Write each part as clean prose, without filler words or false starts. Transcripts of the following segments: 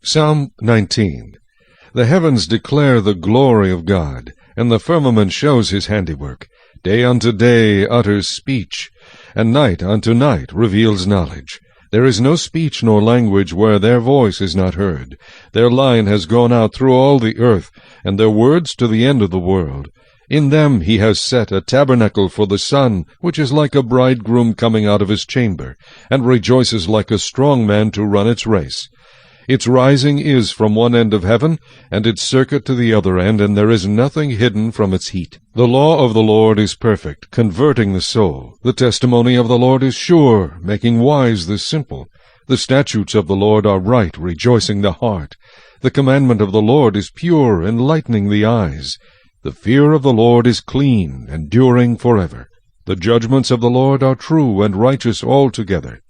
Psalm 19. The heavens declare the glory of God, and the firmament shows his handiwork. Day unto day utters speech, and night unto night reveals knowledge. There is no speech nor language where their voice is not heard. Their line has gone out through all the earth, and their words to the end of the world. In them he has set a tabernacle for the sun, which is like a bridegroom coming out of his chamber, and rejoices like a strong man to run its race. Its rising is from one end of heaven, and its circuit to the other end, and there is nothing hidden from its heat. The law of the Lord is perfect, converting the soul. The testimony of the Lord is sure, making wise the simple. The statutes of the Lord are right, rejoicing the heart. The commandment of the Lord is pure, enlightening the eyes. The fear of the Lord is clean, enduring forever. The judgments of the Lord are true and righteous altogether.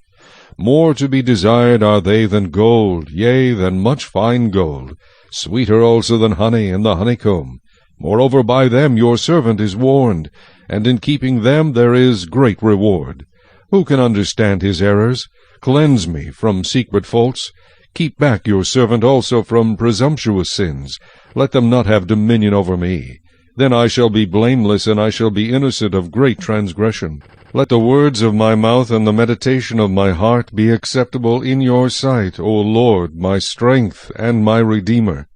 More to be desired are they than gold, yea, than much fine gold, sweeter also than honey and the honeycomb. Moreover, by them your servant is warned, and in keeping them there is great reward. Who can understand his errors? Cleanse me from secret faults. Keep back your servant also from presumptuous sins. Let them not have dominion over me. Then I shall be blameless, and I shall be innocent of great transgression. Let the words of my mouth and the meditation of my heart be acceptable in your sight, O Lord, my strength and my Redeemer.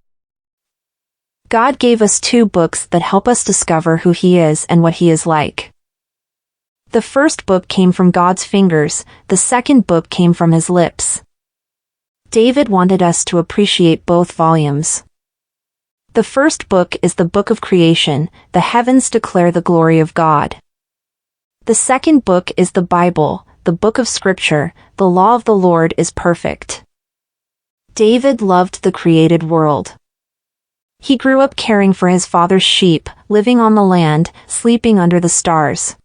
God gave us 2 books that help us discover who He is and what He is like. The first book came from God's fingers, the second book came from His lips. David wanted us to appreciate both volumes. The first book is the book of creation. The heavens declare the glory of God. The second book is the Bible, the book of Scripture. The law of the Lord is perfect. David loved the created world. He grew up caring for his father's sheep, living on the land, sleeping under the stars.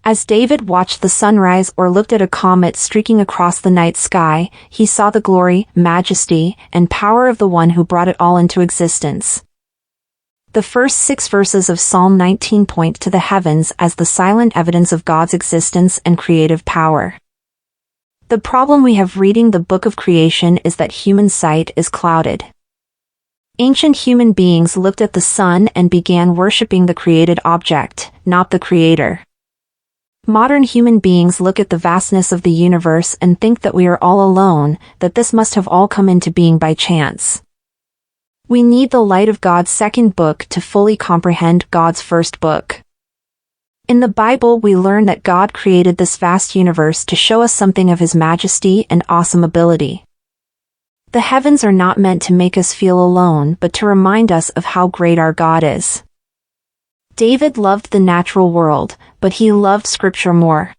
As David watched the sunrise or looked at a comet streaking across the night sky, he saw the glory, majesty, and power of the one who brought it all into existence. The first 6 verses of Psalm 19 point to the heavens as the silent evidence of God's existence and creative power. The problem we have reading the book of creation is that human sight is clouded. Ancient human beings looked at the sun and began worshipping the created object, not the Creator. Modern human beings look at the vastness of the universe and think that we are all alone, that this must have all come into being by chance. We need the light of God's second book to fully comprehend God's first book. In the Bible, we learn that God created this vast universe to show us something of His majesty and awesome ability. The heavens are not meant to make us feel alone, but to remind us of how great our God is. David loved the natural world, but he loved Scripture more.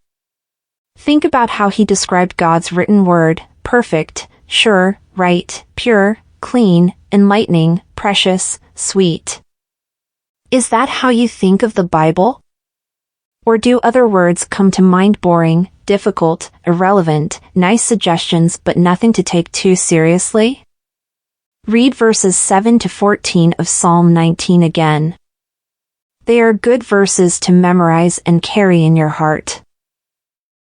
Think about how he described God's written word: perfect, sure, right, pure, clean, enlightening, precious, sweet. Is that how you think of the Bible? Or do other words come to mind: boring, difficult, irrelevant, nice suggestions but nothing to take too seriously? Read verses 7 to 14 of Psalm 19 again. They are good verses to memorize and carry in your heart.